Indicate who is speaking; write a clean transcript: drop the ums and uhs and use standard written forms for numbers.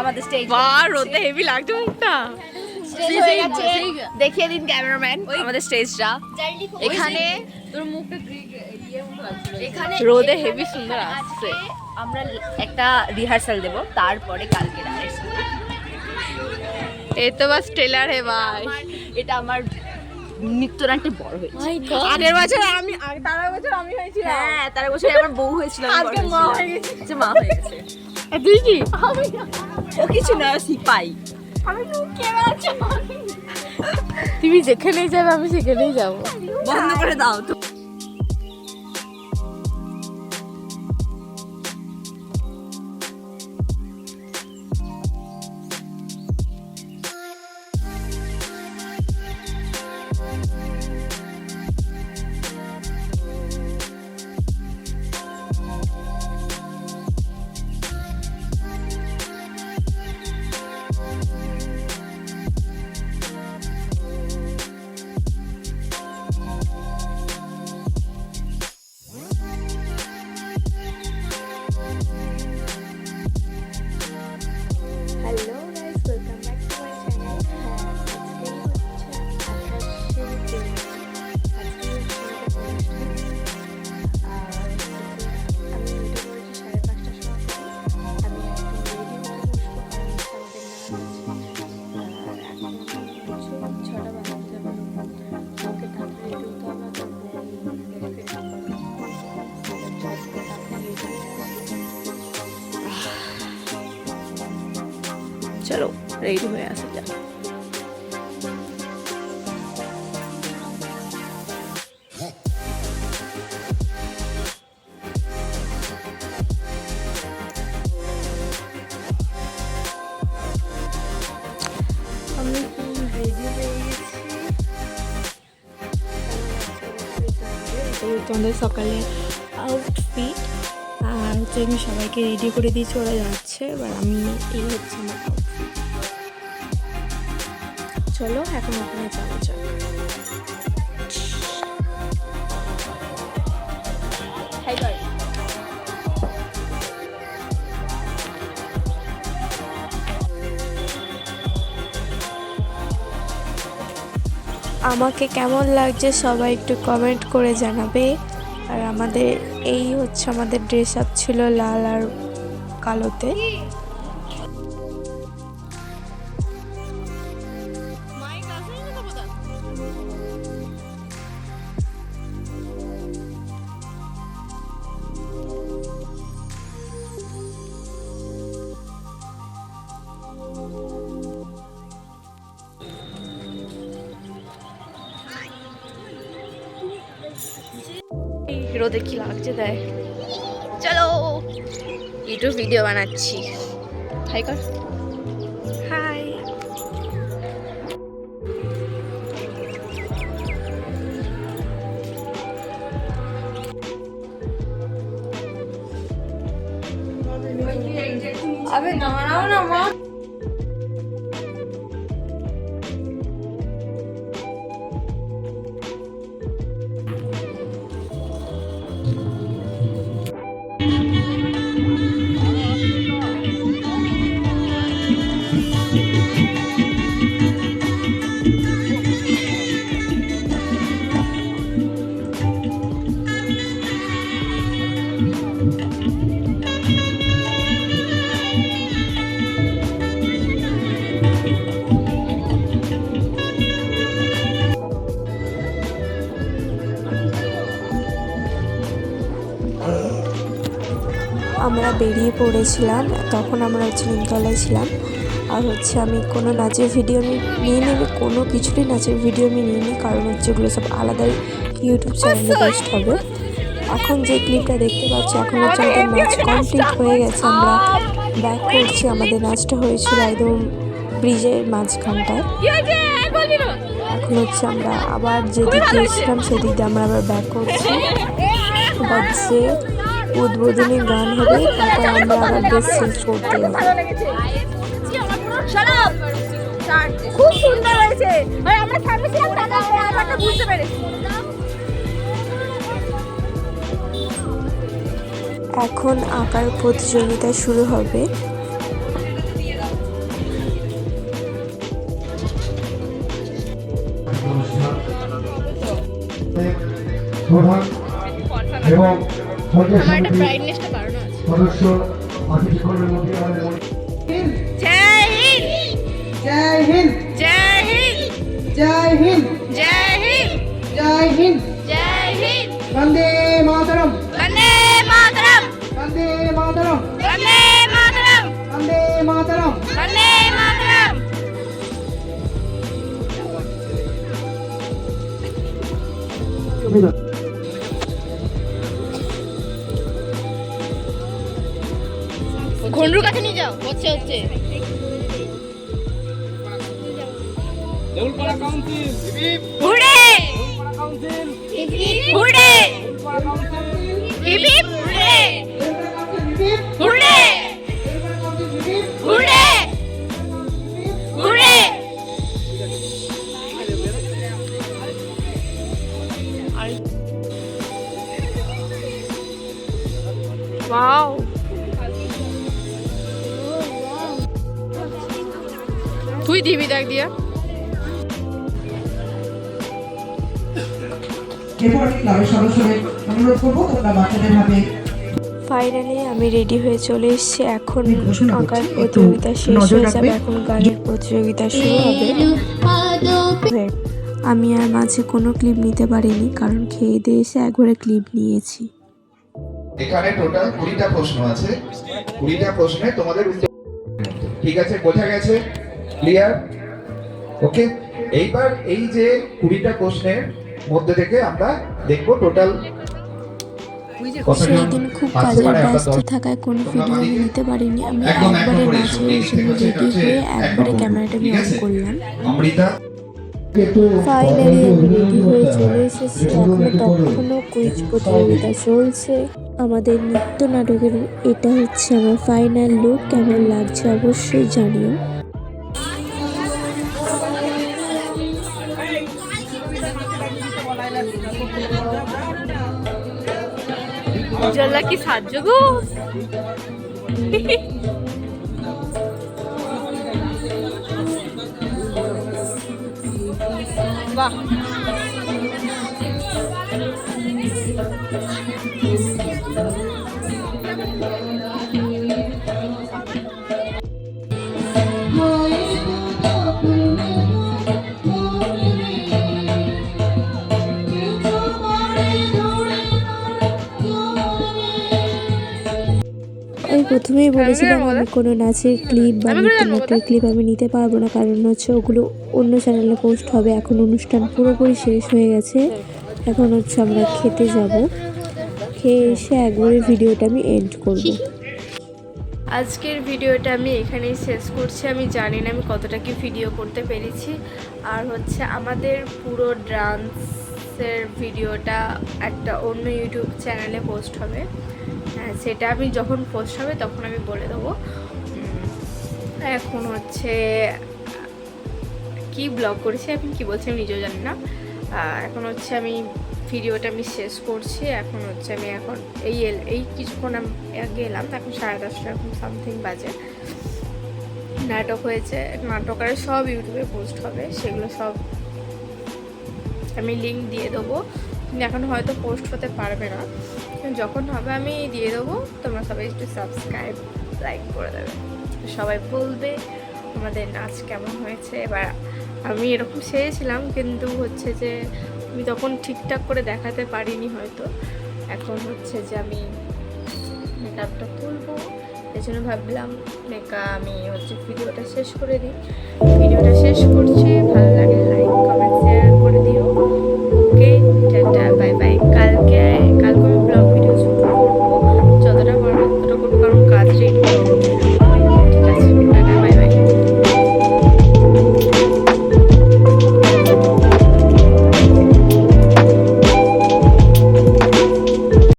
Speaker 1: আমাদের স্টেজ
Speaker 2: রোদে হেভি লাগছে মুখটা।
Speaker 1: দেখিয়ে দিন ক্যামেরাম্যান আমাদের স্টেজটা। এখানে
Speaker 2: তোর মুখটা
Speaker 1: এখানে
Speaker 2: রোদে হেভি সুন্দর আসছে।
Speaker 1: আমরা একটা রিহার্সাল দেব, তারপরে কালকে
Speaker 2: এই তো বাস ট্রেলার হে ভাই।
Speaker 1: এটা আমার নৃত্যনাট্যে বড় হয়েছে।
Speaker 2: আগের বছর আমি তার বছর আমি হয়েছিলাম।
Speaker 1: হ্যাঁ, তার বছর আমার বউ হয়েছিল,
Speaker 2: আজকে মা হয়ে গেছে।
Speaker 1: মা হয়ে গেছে।
Speaker 2: তুই কি?
Speaker 1: ও কিছু না, সিপাই।
Speaker 2: তুমি যেখানেই যাবে আমি সেখানেই যাবো।
Speaker 1: বন্ধ করে দাও তো।
Speaker 3: Hello guys, welcome back to my channel. আমি উঠে পড়েছি 5:30টার সময়। আমি এখন রেডি হতে বসবো, কারণ আমাদের নাচ 6টা বাজতে যাবে। ওকে তাড়াতাড়ি রেডি হতে হবে,
Speaker 2: চলো রেডি হয়ে আসা যাক।
Speaker 3: আমি রেডি হয়ে গেছি। তোমাদের সকালে আউটফিট আর হচ্ছে আমি সবাইকে রেডি করে দিয়েছি, ওরা যাচ্ছে। এবার আমি এই হচ্ছে আমার আউটফিট। চলো এখন ওখানে যাওয়া যাক। আমাকে কেমন লাগছে সবাই একটু কমেন্ট করে জানাবে। আর আমাদের এই হচ্ছে আমাদের ড্রেস আপ ছিল লাল আর কালোতে।
Speaker 2: রোদে কি লাগছে দেয়। চলো ইউটিউব ভিডিও বানাচ্ছি। হাই কর।
Speaker 3: হাই।
Speaker 2: আবে দাঁড়াও না মা।
Speaker 3: আমরা বেরিয়ে পড়েছিলাম, তখন আমরা হচ্ছে নিমতলায় ছিলাম। আর হচ্ছে আমি কোনো নাচের ভিডিও আমি নিয়ে নেবে, কোনো কিছুরই নাচের ভিডিও আমি নিয়ে নিই, কারণ হচ্ছে ওগুলো সব আলাদাই ইউটিউব চ্যানেলে পোস্ট হবে। এখন যে ক্লিপটা দেখতে পাচ্ছি, এখন হচ্ছে আমাদের নাচ কমপ্লিট হয়ে গেছে। আমরা ব্যাক করছি, আমাদের নাচটা হয়েছিল একদম ব্রিজের মাঝখানটায়। এখন হচ্ছে আমরা আবার যেদিক গিয়েছিলাম সেদিক দিয়ে আমরা আবার ব্যাক করছি। এবার যে উদ্বোধনী গান হবে, তারপর আমরা আবার ড্রেস চেঞ্জ করতে যাবো।
Speaker 1: খুব সুন্দর হয়েছে। আমরা সামনে ছিলাম, ব্যাপারটা বুঝতে পেরেছি।
Speaker 3: এখন আঁকার প্রতিযোগিতা শুরু হবে।
Speaker 4: প্রধান এবং পঞ্চায়েত
Speaker 1: আমার একটা
Speaker 4: সমিতির
Speaker 1: ব্রাইটনেসটা বাড়ানো আছে।
Speaker 4: সদস্য অতিথিগণের মধ্যে আমাদের
Speaker 1: জয় হিন্দ,
Speaker 5: জয় হিন্দ
Speaker 1: জয় হিন্দ,
Speaker 5: জয় হিন্দ
Speaker 1: জয় হিন্দ,
Speaker 5: জয় হিন্দ
Speaker 1: জয় হিন্দ।
Speaker 5: বন্দে মাতরম
Speaker 1: বন্দে মাতরম,
Speaker 5: বন্দে মাতরম
Speaker 1: বন্দে মাতরম,
Speaker 5: বন্দে মাতরম
Speaker 1: বন্দে মাতরম। ঘন্ডুর কাছে নিয়ে যাও, হচ্ছে হচ্ছে। হুড়ে হুড়ে হিপ হিপ হুড়ে হুড়ে হুড়ে হুড়ে। ওয়াও, তুই দিবি দেখ দিয়া।
Speaker 5: এরপর আমি ক্লাবের সদস্যদের অনুরোধ করবো তোমরা বাচ্চাদের হাতে
Speaker 3: ফাইনালি আমি রেডি হয়ে চলে এসেছি। এখন
Speaker 5: আমি ঘোষণা করছি,
Speaker 3: আঁকার
Speaker 5: একটু
Speaker 3: প্রতিযোগিতা শেষ
Speaker 5: নজর
Speaker 3: হয়ে যাবে,
Speaker 5: রাখবে।
Speaker 3: এখন গানের প্রতিযোগিতা শুরু হবে। আমি আর মাঝে কোনো ক্লিপ নিতে পারিনি, কারণ খেয়ে দিয়ে এসে একবারে ক্লিপ নিয়েছি।
Speaker 6: এখানে টোটাল 20টা প্রশ্ন আছে। 20টা প্রশ্নে তোমাদের উত্তর, ঠিক আছে? বোঝা গেছে? ক্লিয়ার? ওকে। এইবার এই যে 20টা প্রশ্নের মধ্যে থেকে আমরা দেখবো টোটাল
Speaker 3: সেই দিন খুব কাজে ব্যস্ত থাকায় কোনো ভিডিও আমি নিতে পারিনি। আমি একবারে নাচের জন্য রেডি হয়ে একবারে ক্যামেরাটা নিয়ে অন করলাম।
Speaker 6: অমৃতা
Speaker 3: ফাইনালি আমি রেডি হয়ে চলে এসেছি। তখনও কুইজ প্রতিযোগিতা চলছে। আমাদের নৃত্য নাটকের এটা হচ্ছে আমার ফাইনাল লুক। কেমন লাগছে অবশ্যই জানিও।
Speaker 1: জল্লা কি সাহায্য গো। বাহ,
Speaker 3: আমি প্রথমেই বলেছিলাম আমি কোনো নাচের ক্লিপ বা নৃত্যনাট্যের ক্লিপ আমি নিতে পারবো না, কারণ হচ্ছে ওগুলো অন্য চ্যানেলে পোস্ট হবে। এখন অনুষ্ঠান পুরোপুরি শেষ হয়ে গেছে, এখন হচ্ছে আমরা খেতে যাব। খেয়ে এসে একবারে ভিডিওটা আমি এন্ড করব। আজকের ভিডিওটা আমি এখানেই শেষ করছি। আমি জানি না আমি কতটা কি ভিডিও করতে পেরেছি। আর হচ্ছে আমাদের পুরো ডান্সের ভিডিওটা একটা অন্য ইউটিউব চ্যানেলে পোস্ট হবে। হ্যাঁ, সেটা আমি যখন পোস্ট হবে তখন আমি বলে দেবো। এখন হচ্ছে কি ব্লগ করেছি, আমি কি বলছি আমি নিজেও জানি না। এখন হচ্ছে আমি ভিডিওটা আমি শেষ করছি। এখন হচ্ছে আমি এখন এই কিছুক্ষণ আমি গেলাম, এখন 10:30 এখন সামথিং বাজে। নাটক হয়েছে, নাটকের সব ইউটিউবে পোস্ট হবে, সেগুলো সব আমি লিঙ্ক দিয়ে দেবো। কিন্তু এখন হয়তো পোস্ট হতে পারবে না, যখন হবে আমি দিয়ে দেবো। তোমরা সবাই একটু সাবস্ক্রাইব লাইক করে দেবে। সবাই বলবে আমাদের নাচ কেমন হয়েছে। এবার আমি এরকম চেয়েছিলাম, কিন্তু হচ্ছে যে আমি তখন ঠিকঠাক করে দেখাতে পারিনি হয়তো। এখন হচ্ছে যে আমি মেকআপটা তুলবো, এই জন্য ভাবলাম আমি হচ্ছে ভিডিওটা শেষ করে দিই। ভিডিওটা শেষ করছি। ভালো